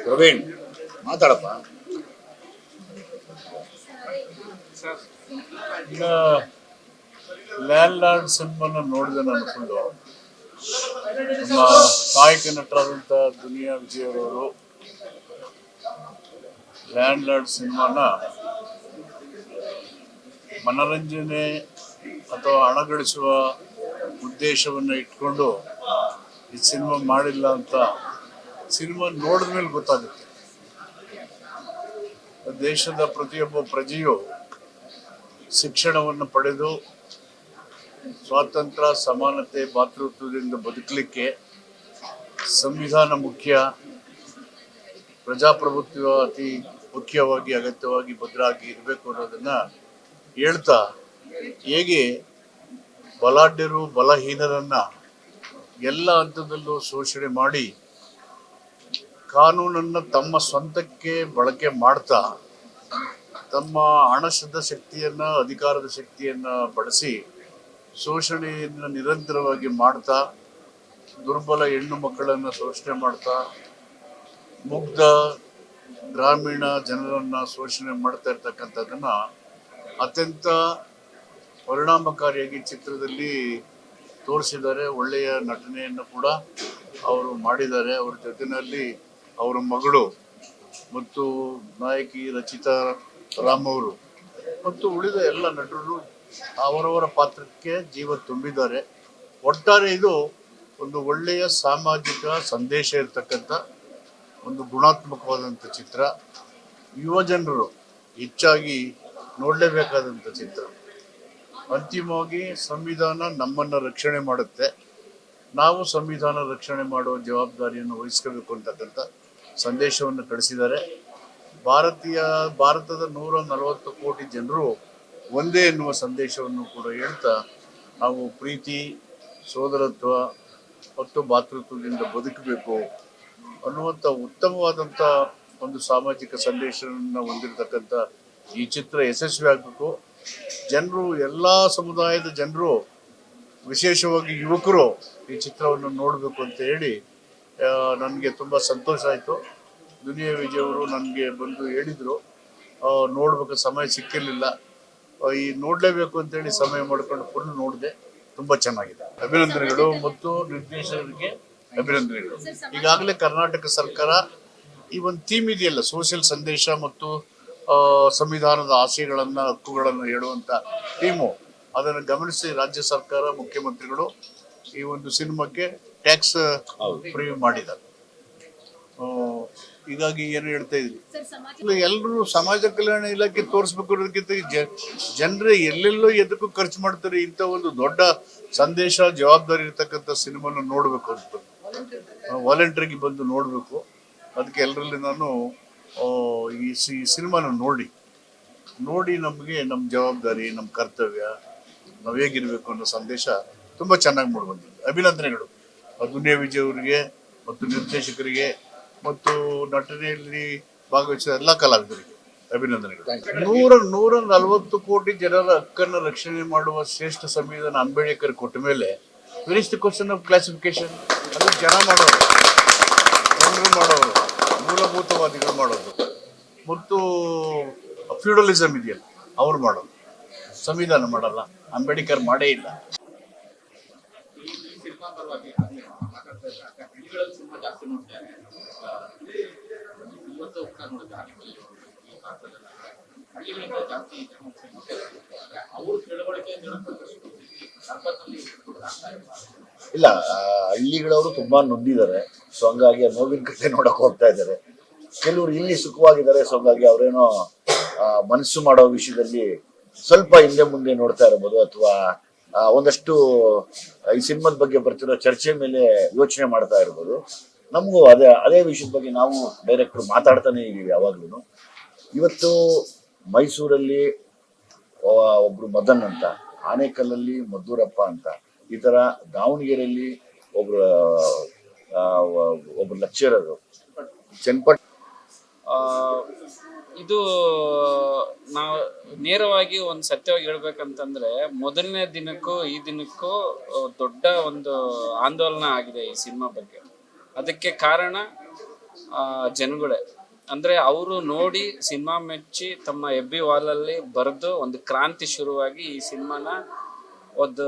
ಪ್ರವೀಣ್ ಮಾತಾಡಪ್ಪ. ಈಗ land lord ಸಿನಿಮಾನ ನೋಡಿದೆ ನಾನು ಫುಲ್ಲು. ನಮ್ಮ ಕಾಯಕ ನಟರಾದಂಥ ದುನಿಯಾ ವಿಜಯ್ ಅವರು ಲ್ಯಾಂಡ್ ಲಾರ್ಡ್ ಸಿನಿಮಾನ ಮನರಂಜನೆ ಅಥವಾ ಹಣ ಗಳಿಸುವ ಉದ್ದೇಶವನ್ನು ಇಟ್ಕೊಂಡು ಈ ಸಿನಿಮಾ ಮಾಡಿಲ್ಲ ಅಂತ ಸಿನಿಮಾ ನೋಡಿದ ಮೇಲೆ ಗೊತ್ತಾಗುತ್ತೆ. ದೇಶದ ಪ್ರತಿಯೊಬ್ಬ ಪ್ರಜೆಯು ಶಿಕ್ಷಣವನ್ನು ಪಡೆದು ಸ್ವಾತಂತ್ರ್ಯ, ಸಮಾನತೆ, ಭಾತೃತ್ವದಿಂದ ಬದುಕಲಿಕ್ಕೆ ಸಂವಿಧಾನ ಮುಖ್ಯ, ಪ್ರಜಾಪ್ರಭುತ್ವ ಅತಿ ಮುಖ್ಯವಾಗಿ ಅಗತ್ಯವಾಗಿ ಭದ್ರಾಗಿ ಇರಬೇಕು ಅನ್ನೋದನ್ನ ಹೇಳ್ತಾ, ಹೇಗೆ ಬಲಾಢ್ಯರು ಬಲಹೀನರನ್ನ ಎಲ್ಲ ಹಂತದಲ್ಲೂ ಶೋಷಣೆ ಮಾಡಿ ಕಾನೂನನ್ನು ತಮ್ಮ ಸ್ವಂತಕ್ಕೆ ಬಳಕೆ ಮಾಡ್ತಾ ತಮ್ಮ ಹಣದ ಶಕ್ತಿಯನ್ನ, ಅಧಿಕಾರದ ಶಕ್ತಿಯನ್ನ ಬಳಸಿ ಶೋಷಣೆಯನ್ನು ನಿರಂತರವಾಗಿ ಮಾಡ್ತಾ, ದುರ್ಬಲ ಹೆಣ್ಣು ಮಕ್ಕಳನ್ನು ಶೋಷಣೆ ಮಾಡ್ತಾ, ಮುಗ್ಧ ಗ್ರಾಮೀಣ ಜನರನ್ನ ಶೋಷಣೆ ಮಾಡ್ತಾ ಇರ್ತಕ್ಕಂಥದ್ದನ್ನ ಅತ್ಯಂತ ಪರಿಣಾಮಕಾರಿಯಾಗಿ ಚಿತ್ರದಲ್ಲಿ ತೋರಿಸಿದ್ದಾರೆ. ಒಳ್ಳೆಯ ನಟನೆಯನ್ನು ಕೂಡ ಅವರು ಮಾಡಿದ್ದಾರೆ. ಅವರ ಜೊತೆಯಲ್ಲಿ ಅವರ ಮಗಳು ಮತ್ತು ನಾಯಕಿ ರಚಿತಾ ರಾಮ್ ಅವರು ಮತ್ತು ಉಳಿದ ಎಲ್ಲ ನಟರು ಅವರವರ ಪಾತ್ರಕ್ಕೆ ಜೀವ ತುಂಬಿದ್ದಾರೆ. ಒಟ್ಟಾರೆ ಇದು ಒಂದು ಒಳ್ಳೆಯ ಸಾಮಾಜಿಕ ಸಂದೇಶ ಇರತಕ್ಕಂಥ ಒಂದು ಗುಣಾತ್ಮಕವಾದಂಥ ಚಿತ್ರ. ಯುವ ಜನರು ಹೆಚ್ಚಾಗಿ ನೋಡಲೇಬೇಕಾದಂಥ ಚಿತ್ರ. ಅಂತಿಮವಾಗಿ ಸಂವಿಧಾನ ನಮ್ಮನ್ನು ರಕ್ಷಣೆ ಮಾಡುತ್ತೆ, ನಾವು ಸಂವಿಧಾನ ರಕ್ಷಣೆ ಮಾಡುವ ಜವಾಬ್ದಾರಿಯನ್ನು ವಹಿಸ್ಕೋಬೇಕು ಅಂತಕ್ಕಂಥ ಸಂದೇಶವನ್ನು ಕಳಿಸಿದ್ದಾರೆ. ಭಾರತದ 140 ಕೋಟಿ ಜನರು ಒಂದೇ ಎನ್ನುವ ಸಂದೇಶವನ್ನು ಕೂಡ ಹೇಳ್ತಾ, ನಾವು ಪ್ರೀತಿ, ಸೋದರತ್ವ ಮತ್ತು ಭಾತೃತ್ವದಿಂದ ಬದುಕಬೇಕು ಅನ್ನುವಂಥ ಉತ್ತಮವಾದಂಥ ಒಂದು ಸಾಮಾಜಿಕ ಸಂದೇಶವನ್ನು ಹೊಂದಿರತಕ್ಕಂಥ ಈ ಚಿತ್ರ ಯಶಸ್ವಿ ಆಗಬೇಕು. ಜನರು, ಎಲ್ಲ ಸಮುದಾಯದ ಜನರು, ವಿಶೇಷವಾಗಿ ಯುವಕರು ಈ ಚಿತ್ರವನ್ನು ನೋಡಬೇಕು ಅಂತ ಹೇಳಿ ನನಗೆ ತುಂಬ ಸಂತೋಷ ಆಯಿತು. ದುನಿಯಾ ವಿಜಯ್ ಅವರು ನನಗೆ ಬಂದು ಹೇಳಿದರು, ನೋಡ್ಬೇಕು, ಸಮಯ ಸಿಕ್ಕಿರಲಿಲ್ಲ, ಈ ನೋಡಲೇಬೇಕು ಅಂತೇಳಿ ಸಮಯ ಮಾಡ್ಕೊಂಡು ಫುಲ್ ನೋಡಿದೆ. ತುಂಬ ಚೆನ್ನಾಗಿದೆ. ಅಭಿನಂದನೆಗಳು ಮತ್ತು ನಿರ್ದೇಶಕರಿಗೆ ಅಭಿನಂದನೆಗಳು. ಈಗಾಗಲೇ ಕರ್ನಾಟಕ ಸರ್ಕಾರ ಈ ಒಂದು ಥೀಮ್ ಇದೆಯಲ್ಲ, ಸೋಷಿಯಲ್ ಸಂದೇಶ ಮತ್ತು ಸಂವಿಧಾನದ ಆಶಯಗಳನ್ನು, ಹಕ್ಕುಗಳನ್ನು ಹೇಳುವಂಥ ಥೀಮು, ಅದನ್ನು ಗಮನಿಸಿ ರಾಜ್ಯ ಸರ್ಕಾರ, ಮುಖ್ಯಮಂತ್ರಿಗಳು ಈ ಒಂದು ಸಿನಿಮಾಕ್ಕೆ ಟ್ಯಾಕ್ಸ್ ಫ್ರೀ ಮಾಡಿದ್ದಾರೆ. ಹೀಗಾಗಿ ಏನು ಹೇಳ್ತಾ ಇದ್ರಿ, ಎಲ್ಲರೂ ಸಮಾಜ ಕಲ್ಯಾಣ ಇಲಾಖೆ ತೋರಿಸ್ಬೇಕು ಅನ್ನೋದಕ್ಕಿಂತ ಜನರೇ ಎಲ್ಲೆಲ್ಲೋ ಎದಕ್ಕೂ ಖರ್ಚು ಮಾಡ್ತಾರೆ. ಇಂಥ ಒಂದು ದೊಡ್ಡ ಸಂದೇಶ, ಜವಾಬ್ದಾರಿ ಇರ್ತಕ್ಕಂಥ ಸಿನಿಮಾನ ನೋಡಬೇಕು ಅಂತ ವಾಲಂಟ್ರಿಗೆ ಬಂದು ನೋಡಬೇಕು. ಅದಕ್ಕೆ ಎಲ್ಲರಲ್ಲಿ ನಾನು ಈ ಸಿನಿಮಾನ ನೋಡಿ ನಮಗೆ ನಮ್ಮ ಜವಾಬ್ದಾರಿ, ನಮ್ಮ ಕರ್ತವ್ಯ, ನಾವು ಹೇಗಿರಬೇಕು ಅನ್ನೋ ಸಂದೇಶ ತುಂಬ ಚೆನ್ನಾಗಿ ಮೂಡಿಬಂದಿದೆ. ಅಭಿನಂದನೆಗಳು ದುನಿಯಾ ವಿಜಯ್ ಅವರಿಗೆ ಮತ್ತು ನಿರ್ದೇಶಕರಿಗೆ ಮತ್ತು ನಟನೆಯಲ್ಲಿ ಭಾಗವಹಿಸಿದ ಎಲ್ಲ ಕಲಾವಿದರಿಗೆ ಅಭಿನಂದನೆಗಳು. 140 ಕೋಟಿ ಜನರ ಹಕ್ಕನ್ನು ರಕ್ಷಣೆ ಮಾಡುವ ಶ್ರೇಷ್ಠ ಸಂವಿಧಾನ ಅಂಬೇಡ್ಕರ್ ಕೊಟ್ಟ ಮೇಲೆ finish the question of classification. ಅದು ಜನರು ಮಾಡೋರು, ಮೂಲಭೂತವಾದಿಗಳು ಮಾಡೋದು ಮತ್ತು ಫ್ಯೂಡಲಿಸಮ್ ಇದೆಯಲ್ಲ ಅವ್ರು ಮಾಡೋದು. ಸಂವಿಧಾನ ಮಾಡಲ್ಲ, ಅಂಬೇಡ್ಕರ್ ಮಾಡೇ ಇಲ್ಲ. ಇಲ್ಲ, ಹಳ್ಳಿಗಳವರು ತುಂಬಾ ನೊಂದಿದ್ದಾರೆ. ಸೊ ಹಂಗಾಗಿ ನೋವಿನ ಕಥೆ ನೋಡಕ್ ಹೋಗ್ತಾ ಇದ್ದಾರೆ. ಕೆಲವರು ಇಲ್ಲಿ ಸುಖವಾಗಿದ್ದಾರೆ. ಸೊ ಹಂಗಾಗಿ ಅವರೇನೋ ಮನಸ್ಸು ಮಾಡೋ ವಿಷಯದಲ್ಲಿ ಸ್ವಲ್ಪ ಹಿಂದೆ ಮುಂದೆ ನೋಡ್ತಾ ಇರ್ಬೋದು, ಅಥವಾ ಒಂದಷ್ಟು ಈ ಸಿನಿಮಾದ ಬಗ್ಗೆ ಬರ್ತಿರೋ ಚರ್ಚೆ ಮೇಲೆ ಯೋಚನೆ ಮಾಡ್ತಾ ಇರ್ಬೋದು. ನಮಗೂ ಅದೇ ವಿಷಯದ ಬಗ್ಗೆ ನಾವು ಡೈರೆಕ್ಟರ್ ಮಾತಾಡ್ತಾನೆ ಇದೀವಿ ಯಾವಾಗ್ಲೂ. ಇವತ್ತು ಮೈಸೂರಲ್ಲಿ ಒಬ್ರು ಮದನ್ ಅಂತ, ಆನೇಕಲ್ಲಲ್ಲಿ ಮದ್ದೂರಪ್ಪ ಅಂತ, ಈ ತರ ದಾವಣಗೆರೆಯಲ್ಲಿ ಒಬ್ರು ಲೆಕ್ಚರರು, ಚನ್ನಪಟ್ಟಣ. ಇದು ನಾವು ನೇರವಾಗಿ ಒಂದು ಸತ್ಯವಾಗಿ ಹೇಳ್ಬೇಕಂತಂದ್ರೆ, ಮೊದಲನೇ ದಿನಕ್ಕೂ ಈ ದಿನಕ್ಕೂ ದೊಡ್ಡ ಒಂದು ಆಂದೋಲನ ಆಗಿದೆ ಈ ಸಿನಿಮಾ ಬಗ್ಗೆ. ಅದಕ್ಕೆ ಕಾರಣ ಜನಗಳೇ. ಅಂದ್ರೆ ಅವರು ನೋಡಿ ಸಿನಿಮಾ ಮೆಚ್ಚಿ ತಮ್ಮ ಎಬ್ಬಿ ವಾಲಲ್ಲಿ ಬರೆದು ಒಂದು ಕ್ರಾಂತಿ ಶುರುವಾಗಿ ಈ ಸಿನಿಮಾನ ಒಂದು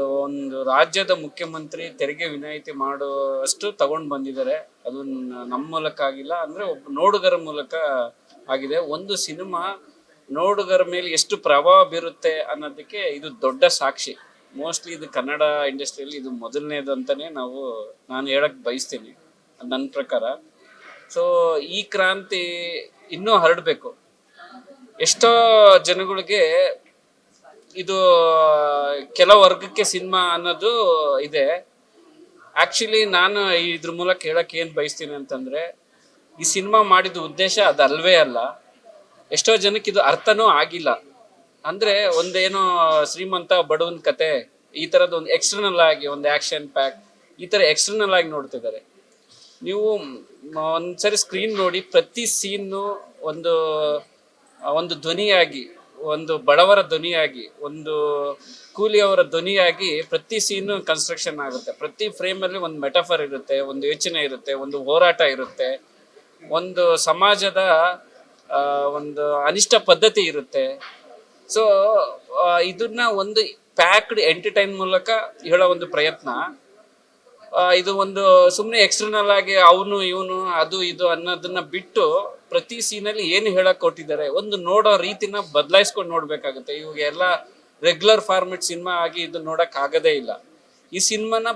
ರಾಜ್ಯದ ಮುಖ್ಯಮಂತ್ರಿ ತೆರಿಗೆ ವಿನಾಯಿತಿ ಮಾಡುವಷ್ಟು ತಗೊಂಡು ಬಂದಿದ್ದಾರೆ. ಅದು ನಮ್ಮ ಮೂಲಕ ಆಗಿಲ್ಲ, ಅಂದ್ರೆ ಒಬ್ಬ ನೋಡುಗರ ಮೂಲಕ ಆಗಿದೆ. ಒಂದು ಸಿನಿಮಾ ನೋಡುಗರ ಮೇಲೆ ಎಷ್ಟು ಪ್ರಭಾವ ಬೀರುತ್ತೆ ಅನ್ನೋದಕ್ಕೆ ಇದು ದೊಡ್ಡ ಸಾಕ್ಷಿ. ಮೋಸ್ಟ್ಲಿ ಇದು ಕನ್ನಡ ಇಂಡಸ್ಟ್ರಿಯಲ್ಲಿ ಇದು ಮೊದಲನೇದು ಅಂತಾನೆ ನಾನು ಹೇಳಕ್ ಬಯಸ್ತೀನಿ ನನ್ನ ಪ್ರಕಾರ. ಸೊ ಈ ಕ್ರಾಂತಿ ಇನ್ನೂ ಹರಡಬೇಕು. ಎಷ್ಟೋ ಜನಗಳಿಗೆ ಇದು ಕೆಲ ವರ್ಗಕ್ಕೆ ಸಿನಿಮಾ ಅನ್ನೋದು ಇದೆ. ಆಕ್ಚುಲಿ ನಾನು ಇದ್ರ ಮೂಲಕ ಹೇಳಕ್ ಏನ್ ಬಯಸ್ತೀನಿ ಅಂತಂದ್ರೆ, ಈ ಸಿನಿಮಾ ಮಾಡಿದ ಉದ್ದೇಶ ಅದಲ್ವೇ ಅಲ್ಲ. ಎಷ್ಟೋ ಜನಕ್ಕೆ ಇದು ಅರ್ಥನೂ ಆಗಿಲ್ಲ. ಅಂದ್ರೆ ಒಂದೇನೋ ಶ್ರೀಮಂತ ಬಡವನ್ ಕತೆ ಈ ತರದ್ ಒಂದು ಎಕ್ಸ್ಟರ್ನಲ್ ಆಗಿ ಒಂದು ಆಕ್ಷನ್ ಪ್ಯಾಕ್ ಈ ತರ ಎಕ್ಸ್ಟರ್ನಲ್ ಆಗಿ ನೋಡ್ತಿದ್ದಾರೆ. ನೀವು ಒಂದ್ಸರಿ ಸ್ಕ್ರೀನ್ ನೋಡಿ, ಪ್ರತಿ ಸೀನು ಒಂದು ಒಂದು ಧ್ವನಿಯಾಗಿ, ಒಂದು ಬಡವರ ಧ್ವನಿಯಾಗಿ, ಒಂದು ಕೂಲಿಯವರ ಧ್ವನಿಯಾಗಿ ಪ್ರತಿ ಸೀನು ಕನ್ಸ್ಟ್ರಕ್ಷನ್ ಆಗುತ್ತೆ. ಪ್ರತಿ ಫ್ರೇಮ್ ಅಲ್ಲಿ ಒಂದು ಮೆಟಫರ್ ಇರುತ್ತೆ, ಒಂದು ಯೋಚನೆ ಇರುತ್ತೆ, ಒಂದು ಹೋರಾಟ ಇರುತ್ತೆ, ಒಂದು ಸಮಾಜದ ಒಂದು ಅನಿಷ್ಟ ಪದ್ಧತಿ ಇರುತ್ತೆ. ಸೊ ಇದನ್ನ ಒಂದು ಪ್ಯಾಕ್ಡ್ ಎಂಟರ್ಟೈನ್ ಮೂಲಕ ಹೇಳೋ ಒಂದು ಪ್ರಯತ್ನ. ಇದು ಒಂದು ಸುಮ್ಮನೆ ಎಕ್ಸ್ಟರ್ನಲ್ ಆಗಿ ಅವನು ಇವನು ಅದು ಇದು ಅನ್ನೋದನ್ನ ಬಿಟ್ಟು ಪ್ರತಿ ಸೀನಲ್ಲಿ ಏನು ಹೇಳಕ್ ಕೊಟ್ಟಿದ್ದಾರೆ, ಒಂದು ನೋಡೋ ರೀತಿನ ಬದಲಾಯಿಸ್ಕೊಂಡು ನೋಡ್ಬೇಕಾಗುತ್ತೆ. ಇವಾಗ ಎಲ್ಲ ರೆಗ್ಯುಲರ್ ಫಾರ್ಮೆಟ್ ಸಿನಿಮಾ ಆಗಿ ಇದು ನೋಡಕ್ ಆಗದೇ ಇಲ್ಲ. ಈ ಸಿನಿಮಾನ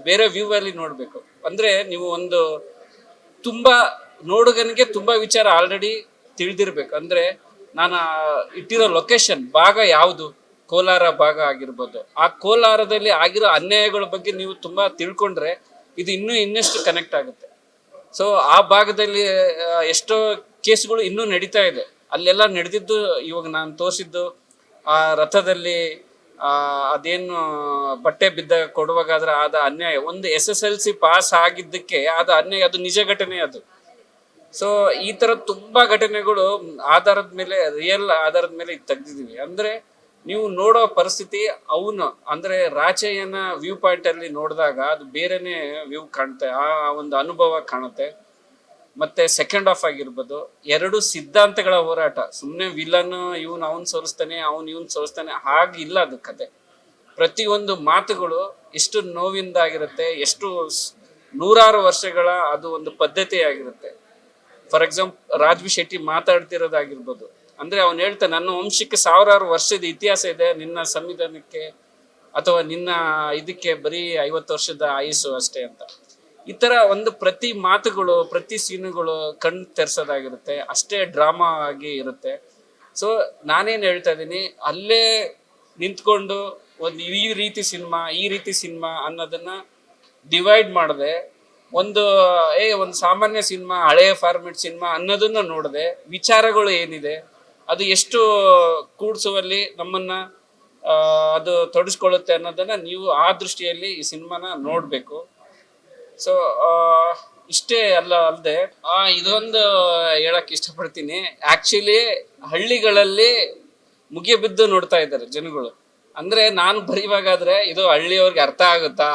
ಬೇರೆ ವ್ಯೂ ಅಲ್ಲಿ ನೋಡ್ಬೇಕು. ಅಂದ್ರೆ ನೀವು ಒಂದು ತುಂಬಾ ನೋಡುಗನಿಗೆ ತುಂಬಾ ವಿಚಾರ ಆಲ್ರೆಡಿ ತಿಳಿದಿರ್ಬೇಕು. ಅಂದ್ರೆ ನಾನು ಇಟ್ಟಿರೋ ಲೊಕೇಶನ್ ಭಾಗ ಯಾವುದು, ಕೋಲಾರ ಭಾಗ ಆಗಿರ್ಬೋದು. ಆ ಕೋಲಾರದಲ್ಲಿ ಆಗಿರೋ ಅನ್ಯಾಯಗಳ ಬಗ್ಗೆ ನೀವು ತುಂಬಾ ತಿಳ್ಕೊಂಡ್ರೆ ಇದು ಇನ್ನಷ್ಟು ಕನೆಕ್ಟ್ ಆಗುತ್ತೆ. ಸೊ ಆ ಭಾಗದಲ್ಲಿ ಎಷ್ಟೋ ಕೇಸ್ಗಳು ಇನ್ನೂ ನಡೀತಾ ಇದೆ. ಅಲ್ಲೆಲ್ಲ ನಡೆದಿದ್ದು ಇವಾಗ ನಾನು ತೋರಿಸಿದ್ದು ಆ ರಥದಲ್ಲಿ ಅದೇನು ಬಟ್ಟೆ ಬಿದ್ದ ಕೊಡುವಾಗಾದ್ರೆ ಆದ ಅನ್ಯಾಯ, ಒಂದು SSLC ಪಾಸ್ ಆಗಿದ್ದಕ್ಕೆ ಆದ ಅನ್ಯಾಯ, ಅದು ನಿಜ ಘಟನೆ ಅದು. ಸೊ ಈ ತರ ತುಂಬಾ ಘಟನೆಗಳು ಆಧಾರದ ಮೇಲೆ, ರಿಯಲ್ ಆಧಾರದ ಮೇಲೆ ಇದು ತೆಗ್ದಿದೀವಿ. ಅಂದ್ರೆ ನೀವು ನೋಡೋ ಪರಿಸ್ಥಿತಿ ಅವನು ಅಂದ್ರೆ ರಾಚಯ್ಯನ ವ್ಯೂ ಪಾಯಿಂಟ್ ಅಲ್ಲಿ ನೋಡಿದಾಗ ಅದು ಬೇರೆನೆ ವ್ಯೂ ಕಾಣುತ್ತೆ, ಆ ಒಂದು ಅನುಭವ ಕಾಣುತ್ತೆ. ಮತ್ತೆ ಸೆಕೆಂಡ್ ಹಾಫ್ ಆಗಿರ್ಬೋದು, ಎರಡು ಸಿದ್ಧಾಂತಗಳ ಹೋರಾಟ. ಸುಮ್ಮನೆ ವಿಲನ್ ಅವನ್ ಸೋಲಿಸ್ತಾನೆ, ಇವನ್ ಸೋಲಿಸ್ತಾನೆ ಹಾಗಿಲ್ಲ ಅದು ಕತೆ. ಪ್ರತಿಯೊಂದು ಮಾತುಗಳು ಎಷ್ಟು ನೋವಿಂದಾಗಿರುತ್ತೆ, ಎಷ್ಟು ನೂರಾರು ವರ್ಷಗಳ ಅದು ಒಂದು ಪದ್ಧತಿ ಆಗಿರುತ್ತೆ. For example Rajvi Shetty ಮಾತಾಡ್ತಿರೋದಾಗಿರ್ಬೋದು. ಅಂದ್ರೆ ಅವ್ನು ಹೇಳ್ತಾನೆ, ನನ್ನ ವಂಶಕ್ಕೆ ಸಾವಿರಾರು ವರ್ಷದ ಇತಿಹಾಸ ಇದೆ, ನಿನ್ನ ಸಂವಿಧಾನಕ್ಕೆ ಅಥವಾ ನಿನ್ನ ಇದಕ್ಕೆ ಬರೀ 50 ವರ್ಷದ ಆಯುಸ್ಸು ಅಷ್ಟೇ ಅಂತ. ಈ ತರ ಒಂದು ಪ್ರತಿ ಮಾತುಗಳು, ಪ್ರತಿ ಸೀನುಗಳು ಕಣ್ಣು ತೆರೆಸೋದಾಗಿರುತ್ತೆ, ಅಷ್ಟೇ ಡ್ರಾಮಾ ಆಗಿ ಇರುತ್ತೆ. ಸೊ ನಾನೇನ್ ಹೇಳ್ತಾ ಇದ್ದೀನಿ, ಅಲ್ಲೇ ನಿಂತ್ಕೊಂಡು ಒಂದು ಈ ರೀತಿ ಸಿನಿಮಾ ಅನ್ನೋದನ್ನ ಡಿವೈಡ್ ಮಾಡದೆ, ಒಂದು ಸಾಮಾನ್ಯ ಸಿನಿಮಾ, ಹಳೆಯ ಫಾರ್ಮೆಟ್ ಸಿನಿಮಾ ಅನ್ನೋದನ್ನ ನೋಡದೆ, ವಿಚಾರಗಳು ಏನಿದೆ ಅದು ಎಷ್ಟು ಕೂಡ್ಸುವಲ್ಲಿ ನಮ್ಮನ್ನ ಅದು ತೊಡಸ್ಕೊಳ್ಳುತ್ತೆ ಅನ್ನೋದನ್ನ ನೀವು ಆ ದೃಷ್ಟಿಯಲ್ಲಿ ಈ ಸಿನಿಮಾನ ನೋಡ್ಬೇಕು. ಸೊ ಇಷ್ಟೇ ಅಲ್ಲದೆ ಇದೊಂದು ಹೇಳಕ್ ಇಷ್ಟಪಡ್ತೀನಿ. ಆಕ್ಚುಲಿ ಹಳ್ಳಿಗಳಲ್ಲಿ ಮುಗಿಬಿದ್ದು ನೋಡ್ತಾ ಇದ್ದಾರೆ ಜನಗಳು. ಅಂದ್ರೆ ನಾನು ಬರೀವಾಗಾದ್ರೆ ಇದು ಹಳ್ಳಿಯವ್ರಿಗೆ ಅರ್ಥ ಆಗುತ್ತಾ,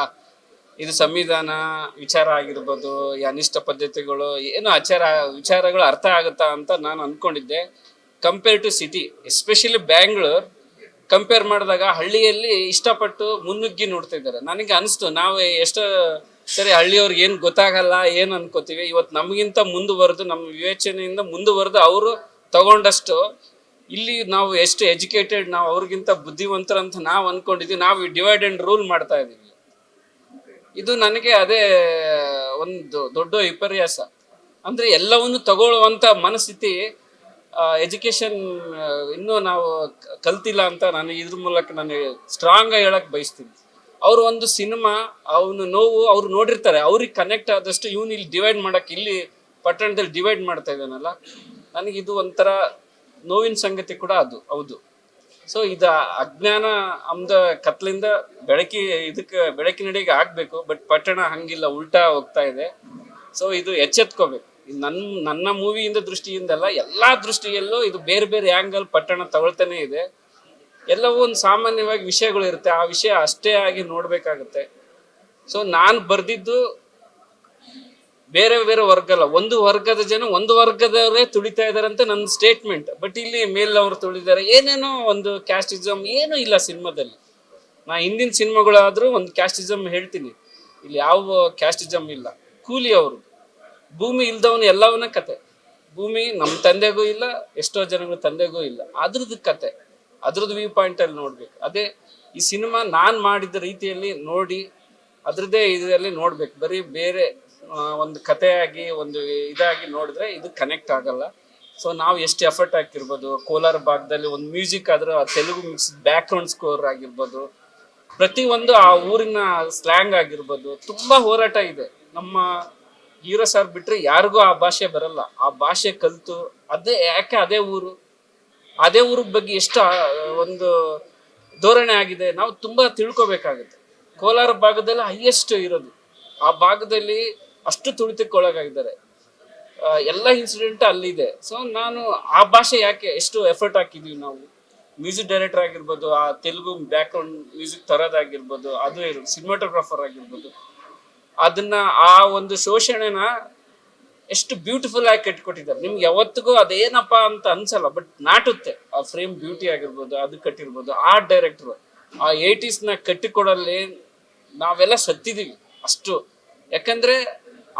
ಇದು ಸಂವಿಧಾನ ವಿಚಾರ ಆಗಿರ್ಬೋದು, ಈ ಅನಿಷ್ಟ ಪದ್ಧತಿಗಳು ಏನು ವಿಚಾರಗಳು ಅರ್ಥ ಆಗುತ್ತಾ ಅಂತ ನಾನು ಅನ್ಕೊಂಡಿದ್ದೆ. Compare to city, especially Bangalore compare ಮಾಡಿದಾಗ ಹಳ್ಳಿಯಲ್ಲಿ ಇಷ್ಟಪಟ್ಟು ಮುನ್ನುಗ್ಗಿ ನೋಡ್ತಾ ಇದ್ದಾರೆ. ನನಗೆ ಅನಿಸ್ತು, ನಾವು ಎಷ್ಟೋ ಸರಿ ಹಳ್ಳಿಯವ್ರಿಗೆ ಏನು ಗೊತ್ತಾಗಲ್ಲ ಏನು ಅನ್ಕೋತೀವಿ. ಇವತ್ತು ನಮಗಿಂತ ಮುಂದುವರೆದು, ನಮ್ಮ ವಿವೇಚನೆಯಿಂದ ಮುಂದುವರೆದು ಅವರು ತಗೊಂಡಷ್ಟು ಇಲ್ಲಿ ನಾವು ಎಷ್ಟು ಎಜುಕೇಟೆಡ್, ನಾವು ಅವ್ರಿಗಿಂತ ಬುದ್ಧಿವಂತರಂತ ನಾವು ಅನ್ಕೊಂಡಿದ್ವಿ. ನಾವು ಡಿವೈಡ್ ಅಂಡ್ ರೂಲ್ ಮಾಡ್ತಾ ಇದೀವಿ. ಇದು ನನಗೆ ಅದೇ ಒಂದು ದೊಡ್ಡ ವಿಪರ್ಯಾಸ. ಅಂದ್ರೆ ಎಲ್ಲವನ್ನು ತಗೊಳ್ಳುವಂತ ಮನಸ್ಥಿತಿ ಎಜುಕೇಶನ್ ಇನ್ನೂ ನಾವು ಕಲ್ತಿಲ್ಲ ಅಂತ ನಾನು ಇದ್ರ ಮೂಲಕ ನಾನು ಸ್ಟ್ರಾಂಗ್ ಆಗಿ ಹೇಳಕ್ ಬಯಸ್ತೀನಿ. ಅವ್ರು ಒಂದು ಸಿನಿಮಾ, ಅವನು ನೋವು ಅವ್ರು ನೋಡಿರ್ತಾರೆ, ಅವ್ರಿಗೆ ಕನೆಕ್ಟ್ ಆದಷ್ಟು ಇವನು ಇಲ್ಲಿ ಡಿವೈಡ್ ಮಾಡಕ್, ಇಲ್ಲಿ ಪಟ್ಟಣದಲ್ಲಿ ಡಿವೈಡ್ ಮಾಡ್ತಾ ಇದ್ದಾನಲ್ಲ, ನನಗಿದು ಒಂಥರ ನೋವಿನ ಸಂಗತಿ ಕೂಡ ಅದು ಹೌದು. ಸೊ ಇದು ಅಜ್ಞಾನ ಅಂದ ಕತ್ಲಿಂದ ಬೆಳಕಿನಡೆಗೆ ಆಗ್ಬೇಕು. ಬಟ್ ಪಟ್ಟಣ ಹಂಗಿಲ್ಲ, ಉಲ್ಟಾ ಹೋಗ್ತಾ ಇದೆ. ಸೊ ಇದು ಎಚ್ಚೆತ್ಕೋಬೇಕು. ನನ್ನ ಮೂವಿಯಿಂದ ದೃಷ್ಟಿಯಿಂದಲ್ಲ, ಎಲ್ಲಾ ದೃಷ್ಟಿಯಲ್ಲೂ ಇದು ಬೇರೆ ಬೇರೆ ಆಂಗಲ್ ಪಟ್ಟಣ ತಗೊಳ್ತಾನೆ ಇದೆ. ಎಲ್ಲವೂ ಒಂದು ಸಾಮಾನ್ಯವಾಗಿ ವಿಷಯಗಳು ಇರುತ್ತೆ, ಆ ವಿಷಯ ಅಷ್ಟೇ ಆಗಿ ನೋಡ್ಬೇಕಾಗತ್ತೆ. ಸೊ ನಾನು ಬರ್ದಿದ್ದು ಬೇರೆ ಬೇರೆ ವರ್ಗ ಅಲ್ಲ, ಒಂದು ವರ್ಗದ ಜನ ಒಂದು ವರ್ಗದವರೇ ತುಳಿತಾ ಇದಾರೆ ಅಂತ ನನ್ನ ಸ್ಟೇಟ್ಮೆಂಟ್. ಬಟ್ ಇಲ್ಲಿ ಮೇಲವರು ತುಳಿದಾರೆ, ಏನೇನೋ ಒಂದು ಕ್ಯಾಸ್ಟಿಸಮ್ ಏನೂ ಇಲ್ಲ ಸಿನಿಮಾದಲ್ಲಿ. ನಾ ಹಿಂದಿನ ಸಿನಿಮಾಗಳಾದ್ರೂ ಒಂದು ಕ್ಯಾಸ್ಟಿಸಮ್ ಹೇಳ್ತೀನಿ, ಇಲ್ಲಿ ಯಾವ ಕ್ಯಾಸ್ಟಿಸಮ್ ಇಲ್ಲ. ಕೂಲಿ ಅವರು, ಭೂಮಿ ಇಲ್ದವನು ಎಲ್ಲವನ್ನ ಕತೆ. ಭೂಮಿ ನಮ್ಮ ತಂದೆಗೂ ಇಲ್ಲ, ಎಷ್ಟೋ ಜನಗಳ ತಂದೆಗೂ ಇಲ್ಲ, ಅದ್ರದ್ದು ಕತೆ, ಅದ್ರದ್ದು ವ್ಯೂ ಪಾಯಿಂಟ್ ಅಲ್ಲಿ ನೋಡ್ಬೇಕು. ಅದೇ ಈ ಸಿನಿಮಾ ನಾನು ಮಾಡಿದ ರೀತಿಯಲ್ಲಿ ನೋಡಿ ಅದ್ರದ್ದೇ ಇದರಲ್ಲಿ ನೋಡ್ಬೇಕು. ಬರೀ ಬೇರೆ ಒಂದು ಕಥೆಯಾಗಿ ಒಂದು ಇದಾಗಿ ನೋಡಿದ್ರೆ ಇದು ಕನೆಕ್ಟ್ ಆಗಲ್ಲ. ಸೊ ನಾವು ಎಷ್ಟು ಎಫರ್ಟ್ ಹಾಕಿರ್ಬೋದು, ಕೋಲಾರ ಭಾಗದಲ್ಲಿ ಒಂದು ಮ್ಯೂಸಿಕ್ ಆದ್ರೆ ಆ ತೆಲುಗು ಮಿಕ್ಸ್ ಬ್ಯಾಕ್ಗ್ರೌಂಡ್ ಸ್ಕೋರ್ ಆಗಿರ್ಬೋದು, ಪ್ರತಿಯೊಂದು ಆ ಊರಿನ ಸ್ಲ್ಯಾಂಗ್ ಆಗಿರ್ಬೋದು, ತುಂಬಾ ಹೋರಾಟ ಇದೆ. ನಮ್ಮ ಹೀರೋ ಸರ್ ಬಿಟ್ರೆ ಯಾರಿಗೂ ಆ ಭಾಷೆ ಬರಲ್ಲ. ಆ ಭಾಷೆ ಕಲಿತು ಯಾಕೆ ಅದೇ ಊರ ಬಗ್ಗೆ ಎಷ್ಟು ಒಂದು ಧೋರಣೆ ಆಗಿದೆ, ನಾವು ತುಂಬಾ ತಿಳ್ಕೊಬೇಕಾಗುತ್ತೆ. ಕೋಲಾರ ಭಾಗದಲ್ಲಿ ಹೈಯೆಸ್ಟ್ ಇರೋದು, ಆ ಭಾಗದಲ್ಲಿ ಅಷ್ಟು ತುಳಿತಕ್ಕೊಳಗಾಗಿದ್ದಾರೆ. ಎಲ್ಲ ಇನ್ಸಿಡೆಂಟ್ ಅಲ್ಲಿದೆ. ಸೊ ನಾನು ಆ ಭಾಷೆ ಯಾಕೆ ಎಷ್ಟು ಎಫರ್ಟ್ ಹಾಕಿದೀವಿ ನಾವು, ಮ್ಯೂಸಿಕ್ ಡೈರೆಕ್ಟರ್ ಆಗಿರ್ಬೋದು, ಆ ತೆಲುಗು ಬ್ಯಾಕ್ಗ್ರೌಂಡ್ ಮ್ಯೂಸಿಕ್ ತರೋದಾಗಿರ್ಬೋದು, ಅದು ಸಿನಿಮಾಟೋಗ್ರಾಫರ್ ಆಗಿರ್ಬೋದು, ಅದನ್ನ ಆ ಒಂದು ಶೋಷಣೆನ ಎಷ್ಟು ಬ್ಯೂಟಿಫುಲ್ ಆಗಿ ಕಟ್ಕೊಟ್ಟಿದ್ದಾರೆ. ನಿಮ್ಗೆ ಯಾವತ್ತಿಗೂ ಅದೇನಪ್ಪ ಅಂತ ಅನ್ಸಲ್ಲ, ಬಟ್ ನಾಟುತ್ತೆ. ಆ ಫ್ರೇಮ್ ಬ್ಯೂಟಿ ಆಗಿರ್ಬೋದು, ಅದು ಕಟ್ಟಿರ್ಬೋದು. ಆ ಡೈರೆಕ್ಟರ್ ಆ 80s ಕಟ್ಟಿಕೊಡಲ್ಲಿ ನಾವೆಲ್ಲ ಸತ್ತಿದೀವಿ ಅಷ್ಟು. ಯಾಕಂದ್ರೆ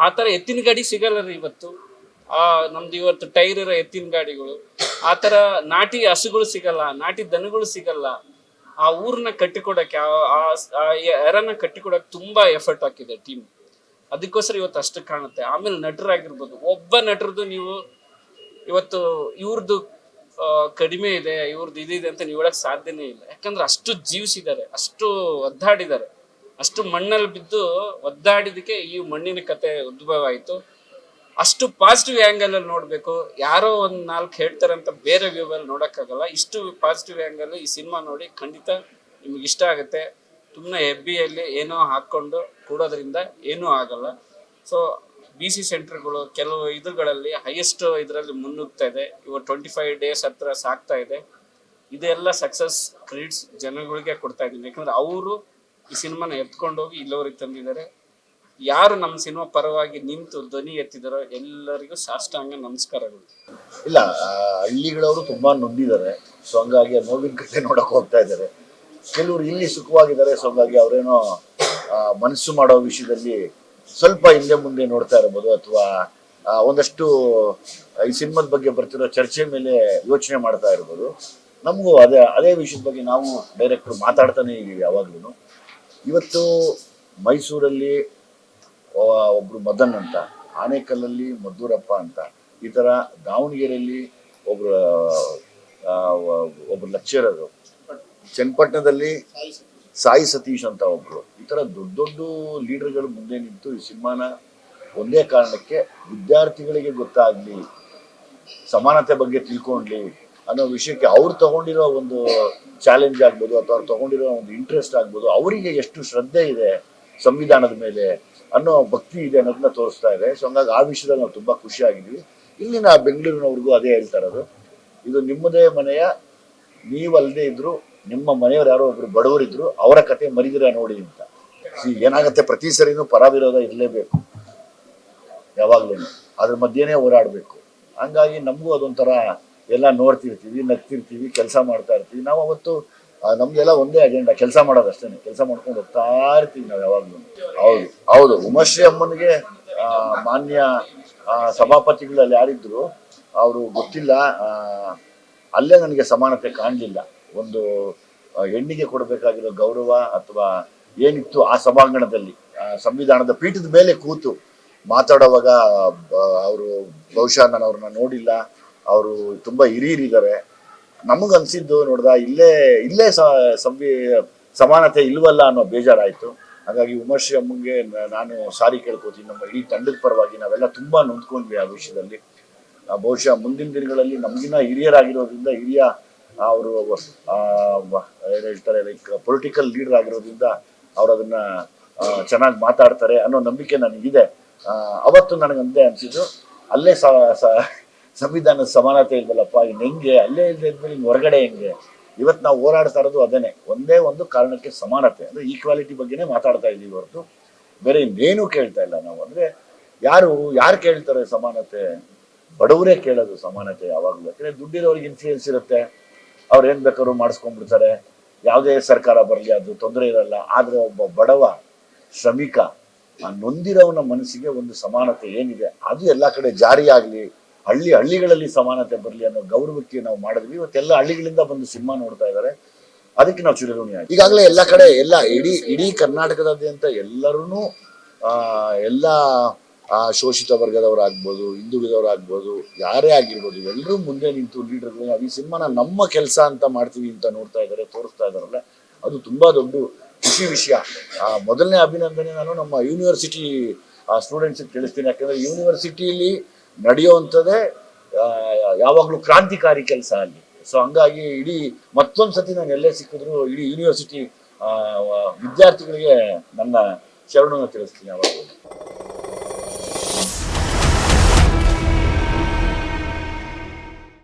ಆ ಥರ ಎತ್ತಿನ ಗಾಡಿ ಸಿಗಲ್ಲ ರೀ ಇವತ್ತು. ನಮ್ದು ಇವತ್ತು ಟೈರ್ ಇರೋ ಎತ್ತಿನ ಗಾಡಿಗಳು, ಆ ಥರ ನಾಟಿ ಹಸುಗಳು ಸಿಗಲ್ಲ, ನಾಟಿ ದನಗಳು ಸಿಗಲ್ಲ. ಆ ಊರನ್ನ ಕಟ್ಟಿಕೊಡಕ್ಕೆ, ಆ ಎರನ್ನ ಕಟ್ಟಿಕೊಡಕ್ಕೆ ತುಂಬಾ ಎಫರ್ಟ್ ಹಾಕಿದೆ ಟೀಮ್. ಅದಕ್ಕೋಸ್ಕರ ಇವತ್ತು ಅಷ್ಟು ಕಾಣುತ್ತೆ. ಆಮೇಲೆ ನಟರಾಗಿರ್ಬೋದು, ಒಬ್ಬ ನಟರದ್ದು ನೀವು ಇವತ್ತು ಇವ್ರದ್ದು ಕಡಿಮೆ ಇದೆ, ಇವ್ರದ್ದು ಇದಿದೆ ಅಂತ ನೀವು ಹೇಳಕ್ ಸಾಧ್ಯನೇ ಇಲ್ಲ. ಯಾಕಂದ್ರೆ ಅಷ್ಟು ಜೀವಿಸಿದ್ದಾರೆ, ಅಷ್ಟು ಒದ್ದಾಡಿದ್ದಾರೆ, ಅಷ್ಟು ಮಣ್ಣಲ್ಲಿ ಬಿದ್ದು ಒದ್ದಾಡಿದಕ್ಕೆ ಈ ಮಣ್ಣಿನ ಕತೆ ಉದ್ಭವ ಆಯಿತು. ಅಷ್ಟು ಪಾಸಿಟಿವ್ ಆ್ಯಂಗಲ್ ಅಲ್ಲಿ ನೋಡ್ಬೇಕು. ಯಾರೋ ಒಂದ್ 4 ಹೇಳ್ತಾರೆ ಅಂತ ಬೇರೆ ವ್ಯೂ ಅಲ್ಲಿ ನೋಡಕ್ಕಾಗಲ್ಲ. ಇಷ್ಟು ಪಾಸಿಟಿವ್ ಆ್ಯಂಗಲ್ ಈ ಸಿನಿಮಾ ನೋಡಿ ಖಂಡಿತ ನಿಮ್ಗೆ ಇಷ್ಟ ಆಗುತ್ತೆ. ಸುಮ್ಮನೆ ಹೆಬ್ಬಿಯಲ್ಲಿ ಏನೋ ಹಾಕೊಂಡು ಕೂಡೋದ್ರಿಂದ ಏನೂ ಆಗಲ್ಲ. ಸೊ BC ಸೆಂಟರ್ಗಳು ಕೆಲವು ಇದ್ರಲ್ಲಿ ಹೈಯೆಸ್ಟ್ ಇದರಲ್ಲಿ ಮುನ್ನುಗ್ತಾ ಇದೆ. ಇವಾಗ 25 days ಹತ್ರ ಸಾಕ್ತಾ ಇದೆ. ಇದೆಲ್ಲ ಸಕ್ಸಸ್ ಕ್ರೆಡಿಟ್ಸ್ ಜನಗಳಿಗೆ ಕೊಡ್ತಾ ಇದ್ದೀನಿ. ಯಾಕಂದ್ರೆ ಅವರು ಈ ಸಿನಿಮಾನ ಎತ್ಕೊಂಡೋಗಿ ಇಲ್ಲವರಿಗೆ ತಂದಿದ್ದಾರೆ. ಯಾರು ನಮ್ಮ ಸಿನಿಮಾ ಪರವಾಗಿ ನಿಂತು ಧ್ವನಿ ಎತ್ತಿದಾರೋ ಎಲ್ಲರಿಗೂ ಸಾಷ್ಟಾಂಗ ನಮಸ್ಕಾರಗಳು. ಇಲ್ಲ, ಹಳ್ಳಿಗಳವರು ತುಂಬಾ ನೊಂದಿದ್ದಾರೆ. ಸೊ ಹಂಗಾಗಿ ನೋವಿನ ಕಥೆ ನೋಡಕ್ ಹೋಗ್ತಾ ಇದ್ದಾರೆ. ಕೆಲವರು ಇಲ್ಲಿ ಸುಖವಾಗಿದ್ದಾರೆ. ಸೊ ಹಂಗಾಗಿ ಅವರೇನೋ ಮನಸ್ಸು ಮಾಡೋ ವಿಷಯದಲ್ಲಿ ಸ್ವಲ್ಪ ಹಿಂದೆ ಮುಂದೆ ನೋಡ್ತಾ ಇರ್ಬೋದು, ಅಥವಾ ಒಂದಷ್ಟು ಈ ಸಿನಿಮಾದ ಬಗ್ಗೆ ಬರ್ತಿರೋ ಚರ್ಚೆ ಮೇಲೆ ಯೋಚನೆ ಮಾಡ್ತಾ ಇರ್ಬೋದು. ನಮಗೂ ಅದೇ ವಿಷಯದ ಬಗ್ಗೆ ನಾವು ಡೈರೆಕ್ಟ್ರು ಮಾತಾಡ್ತಾನೆ ಇದೀವಿ ಯಾವಾಗ್ಲೂ. ಇವತ್ತು ಮೈಸೂರಲ್ಲಿ ಒಬ್ರು ಮದನ್ ಅಂತ, ಆನೇಕಲ್ಲಲ್ಲಿ ಮದ್ದೂರಪ್ಪ ಅಂತ, ಈ ಥರ ದಾವಣಗೆರೆಯಲ್ಲಿ ಒಬ್ರು ಲೆಕ್ಚರರು, ಚನ್ನಪಟ್ಟಣದಲ್ಲಿ ಸಾಯಿ ಸತೀಶ್ ಅಂತ ಒಬ್ರು, ಈ ಥರ ದೊಡ್ಡ ದೊಡ್ಡ ಲೀಡರ್ಗಳು ಮುಂದೆ ನಿಂತು ಈ ಸಿನಿಮಾನ ಒಂದೇ ಕಾರಣಕ್ಕೆ ವಿದ್ಯಾರ್ಥಿಗಳಿಗೆ ಗೊತ್ತಾಗ್ಲಿ, ಸಮಾನತೆ ಬಗ್ಗೆ ತಿಳ್ಕೊಂಡ್ಲಿ ಅನ್ನೋ ವಿಷಯಕ್ಕೆ ಅವ್ರು ತಗೊಂಡಿರೋ ಒಂದು ಚಾಲೆಂಜ್ ಆಗ್ಬೋದು, ಅಥವಾ ಅವ್ರು ತಗೊಂಡಿರೋ ಒಂದು ಇಂಟ್ರೆಸ್ಟ್ ಆಗ್ಬೋದು, ಅವರಿಗೆ ಎಷ್ಟು ಶ್ರದ್ಧೆ ಇದೆ ಸಂವಿಧಾನದ ಮೇಲೆ ಅನ್ನೋ ಭಕ್ತಿ ಇದೆ ಅನ್ನೋದನ್ನ ತೋರಿಸ್ತಾ ಇದೆ. ಸೊ ಹಂಗಾಗಿ ಆ ವಿಷಯದಲ್ಲಿ ನಾವು ತುಂಬಾ ಖುಷಿ ಆಗಿದ್ವಿ. ಇಲ್ಲಿನ ಬೆಂಗಳೂರಿನವ್ರಿಗೂ ಅದೇ ಹೇಳ್ತಾ ಇರೋದು, ಇದು ನಿಮ್ಮದೇ ಮನೆಯ, ನೀವಲ್ಲದೆ ಇದ್ರು ನಿಮ್ಮ ಮನೆಯವ್ರು ಯಾರೋ ಒಬ್ರು ಬಡವರಿದ್ರು, ಅವರ ಕತೆ ಮರಿದಿರ ನೋಡಿ ಅಂತ. ಏನಾಗತ್ತೆ, ಪ್ರತಿ ಸರಿನೂ ಪರವಿರೋಧ ಇರಲೇಬೇಕು, ಯಾವಾಗ್ಲೂ ಅದ್ರ ಮಧ್ಯೆನೇ ಹೋರಾಡ್ಬೇಕು. ಹಂಗಾಗಿ ನಮಗೂ ಅದೊಂಥರ ಎಲ್ಲ ನೋಡ್ತಿರ್ತೀವಿ, ನಗ್ತಿರ್ತೀವಿ, ಕೆಲಸ ಮಾಡ್ತಾ ಇರ್ತೀವಿ. ನಾವು ಅವತ್ತು ನಮ್ದೆಲ್ಲ ಒಂದೇ ಅಜೆಂಡಾ, ಕೆಲಸ ಮಾಡೋದು ಅಷ್ಟೇನೆ. ಕೆಲಸ ಮಾಡ್ಕೊಂಡು ಹೋಗ್ತಾ ಇರ್ತೀವಿ ನಾವು ಯಾವಾಗ್ಲೂ. ಹೌದು ಉಮಾಶ್ರೀ ಅಮ್ಮನಿಗೆ ಮಾನ್ಯ ಸಭಾಪತಿಗಳಲ್ಲಿ ಯಾರಿದ್ರು ಅವರು ಗೊತ್ತಿಲ್ಲ, ಅಲ್ಲೇ ನನಗೆ ಸಮಾನತೆ ಕಾಣಲಿಲ್ಲ. ಒಂದು ಹೆಣ್ಣಿಗೆ ಕೊಡಬೇಕಾಗಿರೋ ಗೌರವ ಅಥವಾ ಏನಿತ್ತು ಆ ಸಭಾಂಗಣದಲ್ಲಿ, ಸಂವಿಧಾನದ ಪೀಠದ ಮೇಲೆ ಕೂತು ಮಾತಾಡುವಾಗ ಅವರು ಬಹುಶಃ ನಾನು ಅವ್ರನ್ನ ನೋಡಿಲ್ಲ. ಅವರು ತುಂಬಾ ಹಿರಿಯರಿದ್ದಾರೆ. ನಮಗನ್ಸಿದ್ದು ನೋಡ್ದ ಇಲ್ಲೇ ಸಮಾನತೆ ಇಲ್ವಲ್ಲ ಅನ್ನೋ ಬೇಜಾರಾಯ್ತು. ಹಾಗಾಗಿ ಉಮಾಶ್ರೀ ಅಮ್ಮಂಗೆ ನಾನು ಸಾರಿ ಕೇಳ್ಕೊತೀನಿ. ನಮ್ಮ ಇಡೀ ತಂಡದ ಪರವಾಗಿ ನಾವೆಲ್ಲ ತುಂಬಾ ನೊಂದ್ಕೊಂಡ್ವಿ ಆ ವಿಷಯದಲ್ಲಿ. ಬಹುಶಃ ಮುಂದಿನ ದಿನಗಳಲ್ಲಿ ನಮಗಿನ್ನ ಹಿರಿಯರಾಗಿರೋದ್ರಿಂದ, ಹಿರಿಯ ಅವರು ಏನು ಹೇಳ್ತಾರೆ, ಲೈಕ್ ಪೊಲಿಟಿಕಲ್ ಲೀಡರ್ ಆಗಿರೋದ್ರಿಂದ ಅವ್ರು ಅದನ್ನ ಚೆನ್ನಾಗಿ ಮಾತಾಡ್ತಾರೆ ಅನ್ನೋ ನಂಬಿಕೆ ನನಗಿದೆ. ಅವತ್ತು ನನಗಂತೆ ಅನ್ಸಿದ್ದು, ಅಲ್ಲೇ ಸಂವಿಧಾನದ ಸಮಾನತೆ ಇಲ್ವಲ್ಲಪ್ಪ, ಇನ್ನು ಹೆಂಗೆ ಅಲ್ಲೇ ಇಲ್ಲದೆ ಇದ್ಮೇಲೆ ಇನ್ನು ಹೊರಗಡೆ ಹೆಂಗೆ? ಇವತ್ತು ನಾವು ಹೋರಾಡ್ತಾ ಇರೋದು ಅದೇನೆ, ಒಂದೇ ಒಂದು ಕಾರಣಕ್ಕೆ, ಸಮಾನತೆ ಅಂದ್ರೆ ಈಕ್ವಾಲಿಟಿ ಬಗ್ಗೆನೇ ಮಾತಾಡ್ತಾ ಇದ್ದೀವಿ ಹೊರತು ಬೇರೆ ಇನ್ನೇನು ಕೇಳ್ತಾ ಇಲ್ಲ ನಾವು. ಅಂದ್ರೆ ಯಾರು ಕೇಳ್ತಾರೆ ಸಮಾನತೆ? ಬಡವರೇ ಕೇಳೋದು ಸಮಾನತೆ ಯಾವಾಗಲೂ. ಯಾಕಂದ್ರೆ ದುಡ್ಡಿರೋರಿಗೆ ಇನ್ಫ್ಲೂಯೆನ್ಸ್ ಇರುತ್ತೆ, ಅವ್ರು ಏನ್ ಬೇಕಾದ್ರೂ ಮಾಡಿಸ್ಕೊಂಡ್ಬಿಡ್ತಾರೆ, ಯಾವುದೇ ಸರ್ಕಾರ ಬರಲಿ ಅದು ತೊಂದರೆ ಇರಲ್ಲ. ಆದ್ರೆ ಒಬ್ಬ ಬಡವ ಶ್ರಮಿಕ ಆ ನೊಂದಿರೋವನ ಮನಸ್ಸಿಗೆ ಒಂದು ಸಮಾನತೆ ಏನಿದೆ ಅದು ಎಲ್ಲಾ ಕಡೆ ಜಾರಿ ಆಗ್ಲಿ, ಹಳ್ಳಿಗಳಲ್ಲಿ ಸಮಾನತೆ ಬರಲಿ ಅನ್ನೋ ಗೌರವಕ್ಕೆ ನಾವು ಮಾಡಿದ್ವಿ. ಇವತ್ತೆಲ್ಲ ಹಳ್ಳಿಗಳಿಂದ ಬಂದು ಸಿನಿಮಾ ನೋಡ್ತಾ ಇದ್ದಾರೆ, ಅದಕ್ಕೆ ನಾವು ಚಿರಋಣಿ ಆಗಿ. ಈಗಾಗಲೇ ಎಲ್ಲ ಕಡೆ ಇಡೀ ಕರ್ನಾಟಕದಾದ್ಯಂತ ಎಲ್ಲರೂ ಎಲ್ಲ ಶೋಷಿತ ವರ್ಗದವರಾಗ್ಬೋದು, ಹಿಂದುಳಿದವರಾಗ್ಬೋದು, ಯಾರೇ ಆಗಿರ್ಬೋದು, ಎಲ್ಲರೂ ಮುಂದೆ ನಿಂತು ಲೀಡರ್ಗಳು ಈ ಸಿನಿಮಾನ ನಮ್ಮ ಕೆಲಸ ಅಂತ ಮಾಡ್ತೀವಿ ಅಂತ ನೋಡ್ತಾ ಇದ್ದಾರೆ, ತೋರಿಸ್ತಾ ಇದಾರಲ್ಲ, ಅದು ತುಂಬಾ ದೊಡ್ಡ ಖುಷಿ ವಿಷಯ. ಮೊದಲನೇ ಅಭಿನಂದನೆ ನಾನು ನಮ್ಮ ಯೂನಿವರ್ಸಿಟಿ ಸ್ಟೂಡೆಂಟ್ಸಿಗೆ ತಿಳಿಸ್ತೀನಿ. ಯಾಕಂದ್ರೆ ಯೂನಿವರ್ಸಿಟಿಲಿ ನಡೆಯುವಂಥದ್ದೇ ಯಾವಾಗಲೂ ಕ್ರಾಂತಿಕಾರಿ ಕೆಲಸ ಅಲ್ಲಿ. ಸೊ ಹಂಗಾಗಿ ಮತ್ತೊಂದ್ಸತಿ ನಾನು ಎಲ್ಲೇ ಸಿಕ್ಕಿದ್ರು ಇಡೀ ಯೂನಿವರ್ಸಿಟಿ ವಿದ್ಯಾರ್ಥಿಗಳಿಗೆ ನನ್ನ ಶರಣವನ್ನು ತಿಳಿಸ್ತೀನಿ ಯಾವಾಗಲೂ.